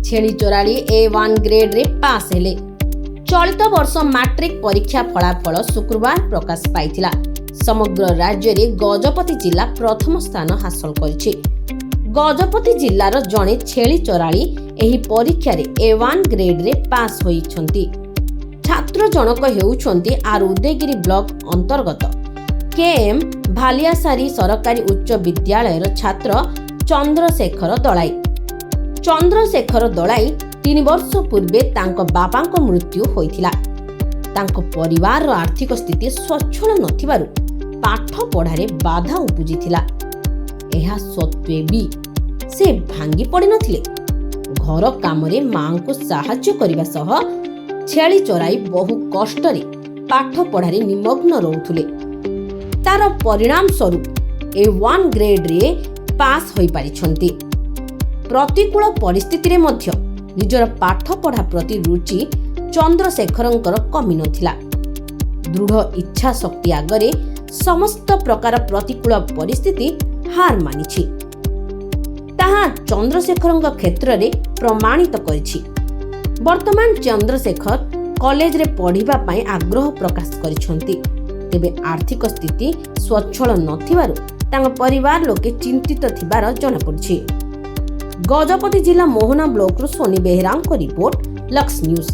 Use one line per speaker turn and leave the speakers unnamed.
छेली चोराली A1 grade रे पास हेले। चलित वर्ष मैट्रिक परीक्षा फलाफल शुक्रवार प्रकाश पाइथिला। समग्र राज्य रे गजपति जिला प्रथम स्थान हासिल करिछि। गजपति जिल्लार जणे छेली चोराली एही परीक्षा रे A1 ग्रेड रे पास होइछन्ति। छात्र जनक हेउछन्ति आर उदयगिरी ब्लॉक अंतर्गत KM भालियासारी सरकारी उच्च विद्यालयर छात्र चंद्रशेखर दलाई। चंद्रशेखर दलाई 3 वर्ष पूर्वे तांको बापांको मृत्यु होइथिला। तांको परिवार आर्थिक स्थिति स्वच्छल नथिबारु पाठ पढ़ारे बाधा उपजिथिला। एहा सत्वे भी से भांगी पड़ी नथिले। घर कामरे मां को सहाय्य करिबा सह छेली चोराई बहु कष्टरे पाठ पढ़ारे निमग्न रहुथुले। तार परिणाम स्वरूप A1 ग्रेड रे पास होई पारिछन्ति। प्रतिकूल परिस्थिति रे मध्य निजर पाठ पढ़ा प्रति रुचि चंद्रशेखरंकर कमी नथिला। दृढ़ इच्छा शक्ति आगरे समस्त प्रकार प्रतिकूल परिस्थिति हार मानिछि। ताहा चंद्रशेखरंक क्षेत्र रे प्रमाणित करिछि। वर्तमान चंद्रशेखर कॉलेज रे पढ़िबा पई आग्रह प्रकाश करिछन्ति। तेबे आर्थिक स्थिति स्वच्छल नथिबारु तांग परिवार लोके चिंतित थिबार जଣା पड़छि। गजपति जिला मोहना ब्लॉक रो सोनी बेहरांको रिपोर्ट, लक्स न्यूज।